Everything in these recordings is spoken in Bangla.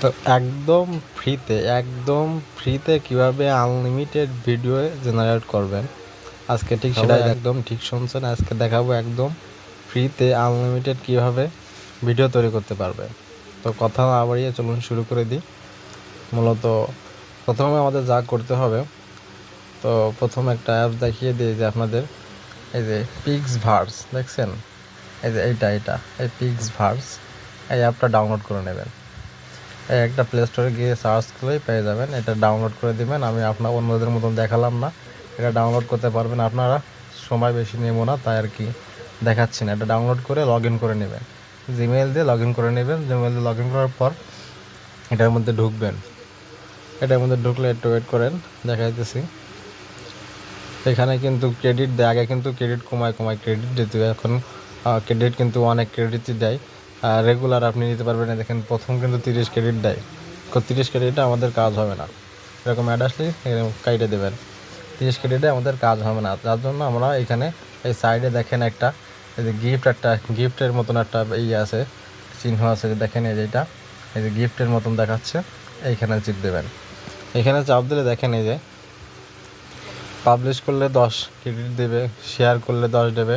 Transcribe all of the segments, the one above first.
তো একদম ফ্রিতে কিভাবে আনলিমিটেড ভিডিও জেনারেট করবেন আজকে ঠিক সেটাই একদম ঠিক শুনছেন। আজকে দেখাবো একদম ফ্রিতে আনলিমিটেড কিভাবে ভিডিও তৈরি করতে পারবে। তো কথা না বাড়িয়ে চলুন শুরু করে দিই। মূলত প্রথমে আমাদের যা করতে হবে, তো প্রথম একটা অ্যাপ দেখিয়ে দিই যে আপনাদের এই যে পিক্সভার্স দেখছেন, এই যে এইটা এই পিক্সভার্স এই অ্যাপটা ডাউনলোড করে নেবেন। এই একটা প্লে স্টোরে গিয়ে সার্চ করলেই পেয়ে যাবেন। এটা ডাউনলোড করে দিবেন। আমি আপনার অন্যদের মতন দেখালাম না, এটা ডাউনলোড করতে পারবেন আপনারা। সময় বেশি নেব না তাই আর কি দেখাচ্ছি না। এটা ডাউনলোড করে লগ ইন করে নেবেন, জিমেইল দিয়ে লগ ইন করে নেবেন। জিমেইল দিয়ে লগ ইন করার পর এটার মধ্যে ঢুকবেন। এটার মধ্যে ঢুকলে একটু ওয়েট করেন, দেখাইতেছি। এখানে কিন্তু ক্রেডিট দেয়, আগে কিন্তু ক্রেডিট কমায় ক্রেডিট দিত, এখন ক্রেডিট কিন্তু অনেক ক্রেডিটই দেয়। রেগুলার আপনি নিতে পারবেন না। দেখেন প্রথম কিন্তু 30 ক্রেডিট দেয়। 30 ক্রেডিটে আমাদের কাজ হবে না, এরকম অ্যাড আসলে কাইটে দেবেন। 30 ক্রেডিটে আমাদের কাজ হবে না, যার জন্য আমরা এখানে এই সাইডে দেখেন একটা এই যে গিফটের মতন একটা আছে, চিহ্ন আছে, দেখেন এই যেটা এই যে গিফটের মতন দেখাচ্ছে, এইখানে চিপ দেবেন। এখানে চাপ দিলে দেখেন এই যে পাবলিশ করলে 10 ক্রেডিট দেবে, শেয়ার করলে 10 দেবে।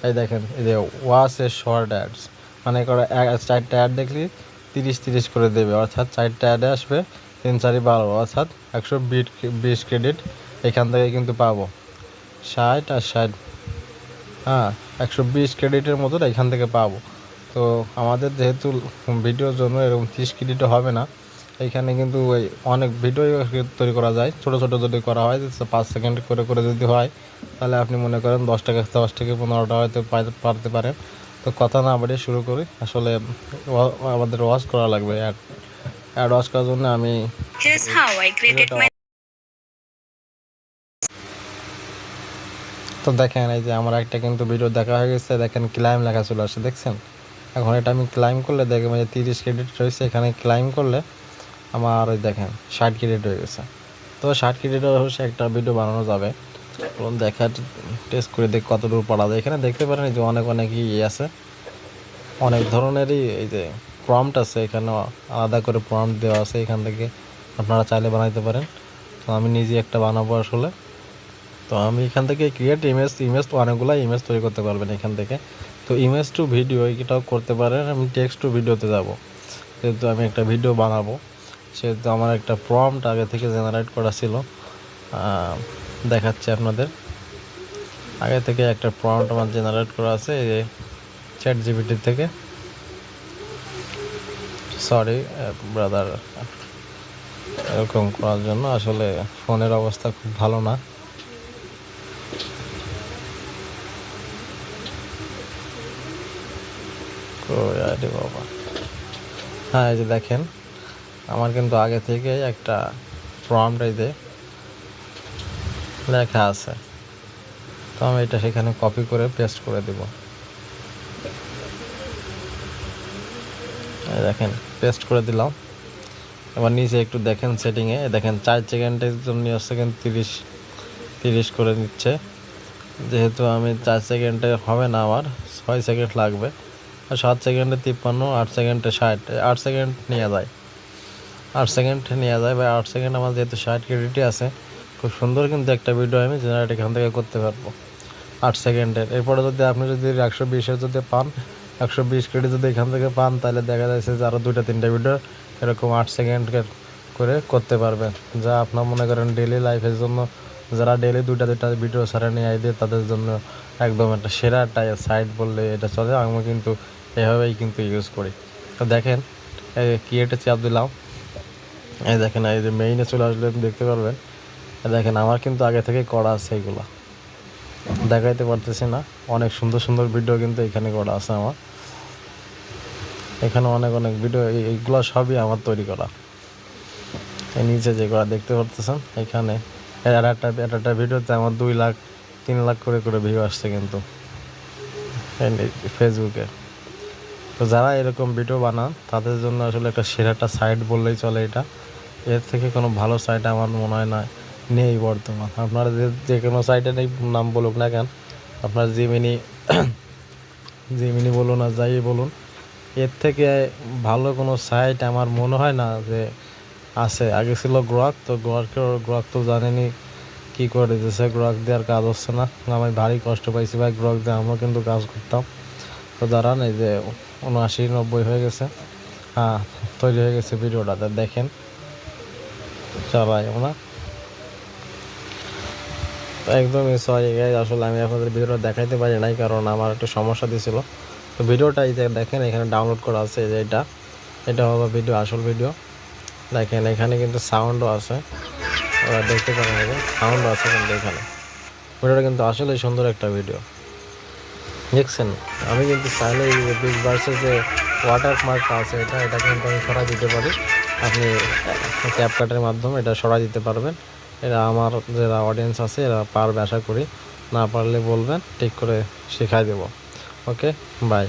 এই দেখেন এই যে ওয়াচ এ শর্ট অ্যাডস, মানে করে 4টা অ্যাড দেখলে 30 করে দেবে, অর্থাৎ 4টা অ্যাডে আসবে 3 4 12, অর্থাৎ 120 ক্রেডিট এখান থেকে কিন্তু পাবো। 60 আর 60, হ্যাঁ 120 ক্রেডিটের মতো এখান থেকে পাবো। তো আমাদের যেহেতু ভিডিওর জন্য এরকম 30 ক্রেডিটও হবে না, এইখানে কিন্তু ওই অনেক ভিডিও তৈরি করা যায়। ছোটো যদি করা হয় 5 সেকেন্ড করে যদি হয়, তাহলে আপনি মনে করেন 10 থেকে 15টা হয়তো পারতে পারেন। তো কথা না বাড়িয়ে শুরু করি। আসলে আমাদের ওয়াচ করা লাগবে, অ্যাড ওয়াচ করার জন্য আমি তো দেখেন এই যে আমার একটা কিন্তু ভিডিও দেখা হয়ে গেছে। দেখেন ক্লাইম লেখা চলে আসছে, দেখছেন। এখন এটা আমি ক্লাইম করলে দেখবেন যে 30 ক্রেডিট রয়েছে। এখানে ক্লাইম করলে আমার ওই দেখেন 60 ক্রেডিট হয়ে গেছে। তো 60 ক্রেডিট অবশ্যই একটা ভিডিও বানানো যাবে। দেখা টেস্ট করে দেখ কতটুকু পড়া যায়। এখানে দেখতে পারেন যে অনেক আছে, অনেক ধরনেরই এই যে প্রম্পট আছে। এখানে আলাদা করে প্রম্পট দেওয়া আছে, এখান থেকে আপনারা চাইলে বানাইতে পারেন। তো আমি নিজে একটা বানাবো আসলে। তো আমি এখান থেকে ক্রিয়েট ইমেজ তো অনেকগুলো ইমেজ তৈরি করতে পারবেন এখান থেকে। তো ইমেজ টু ভিডিও এটাও করতে পারেন। আমি টেক্সট টু ভিডিওতে যাব, যেহেতু আমি একটা ভিডিও বানাবো সেহেতু আমার একটা প্রম্পট আগে থেকে জেনারেট করা ছিল। দেখাচ্ছে আপনাদের, আগে থেকে একটা প্রম্পট আমার জেনারেট করা আছে এই যে ChatGPT থেকে। সরি ব্রাদার, এরকম করার জন্য আসলে ফোনের অবস্থা খুব ভালো না। বাবা, হ্যাঁ এই যে দেখেন আমার কিন্তু আগে থেকে একটা প্রম্পট এই যে লেখা আছে। তো আমি এটা সেখানে কপি করে পেস্ট করে দেব। দেখেন পেস্ট করে দিলাম। এবার নিচে একটু দেখেন সেটিংয়ে, দেখেন 4 সেকেন্ডের জন্য সেকেন্ড 30 করে নিচ্ছে। যেহেতু আমি 4 সেকেন্ডে হবে না, আমার 6 সেকেন্ড লাগবে। আর 7 সেকেন্ডে 53, 8 সেকেন্ডে 60, 8 সেকেন্ড নেওয়া যায়। 8 সেকেন্ড নেওয়া যায় বা 8 সেকেন্ড আমার যেহেতু 60 ক্রেডিটই আছে, খুব সুন্দর কিন্তু একটা ভিডিও আমি জেনারেট এখান থেকে করতে পারবো 8 সেকেন্ডের। এরপরে যদি আপনি যদি 120-এর যদি পান, 120 ক্রেডিট যদি এখান থেকে পান, তাহলে দেখা যাচ্ছে যে আরও 2-3টা ভিডিও এরকম 8 সেকেন্ডের করে করতে পারবেন, যা আপনার মনে করেন ডেইলি লাইফের জন্য, যারা ডেইলি 2টা ভিডিও ছাড়া নিয়ে আইবে তাদের জন্য একদম একটা সেরা একটা সাইট বললে এটা চলে। আমি কিন্তু এভাবেই কিন্তু ইউজ করি। তো দেখেন ক্রিয়েটে চাপ দিলাম, এই দেখেন এই যে মেইনে চলে আসলে দেখতে পারবেন। দেখেন আমার কিন্তু আগে থেকে করা আছে, এইগুলো দেখাইতে পারতেছি না। অনেক সুন্দর ভিডিও কিন্তু এখানে করা আছে আমার। এখানে অনেক ভিডিও, এইগুলো সবই আমার তৈরি করা। এই নিচে যেগুলো দেখতে পারতেছেন এখানে একটা ভিডিওতে আমার 2 লাখ 3 লাখ করে ভিউ আসছে কিন্তু ফেসবুকে। তো যারা এরকম ভিডিও বানান তাদের জন্য আসলে একটা সেরাটা সাইট বললেই চলে এটা। এর থেকে কোনো ভালো সাইট আমার মনে হয় না নেই বর্তমান। আপনারা যে কোনো সাইটে নেই নাম বলুক না কেন, আপনার জিমিনি বলুন আর যাই বলুন, এর থেকে ভালো কোনো সাইট আমার মনে হয় না যে আছে। আগে ছিল গ্রক, তো গ্রক তো জানেনি কী করে দিতেছে, গ্রক দেওয়ার কাজ হচ্ছে না। আমি ভারী কষ্ট পাইছি ভাই, গ্রক দিয়ে আমরা কিন্তু কাজ করতাম। তো দাঁড়ান, এই যে 79-90 হয়ে গেছে। হ্যাঁ, তৈরি হয়ে গেছে ভিডিওটাতে, দেখেন চালাই আমরা। একদমই সরি গাইজ, আসলে আমি আপনাদের ভিডিওটা দেখাইতে পারি নাই, কারণ আমার একটু সমস্যা দিয়েছিল। তো ভিডিওটা এই যে দেখেন, এখানে ডাউনলোড করা আছে, যে এটা হলো ভিডিও, আসল ভিডিও। দেখেন এখানে কিন্তু সাউন্ডও আছে, দেখতে পারেন, এই যে সাউন্ডও আছে কিন্তু এখানে। ভিডিওটা কিন্তু আসলে সুন্দর একটা ভিডিও, দেখছেন। আমি কিন্তু চাইলে এই বিগ বার্সের যে ওয়াটারমার্ক আছে, এটা কিন্তু আমি সরাই দিতে পারি। আপনি ক্যাপকাটের মাধ্যমে এটা সরাই দিতে পারবেন। এরা আমার যারা অডিয়েন্স আছে এরা পারবে আশা করি, না পারলে বলবেন, ঠিক করে শেখাই দেব। ওকে, বাই।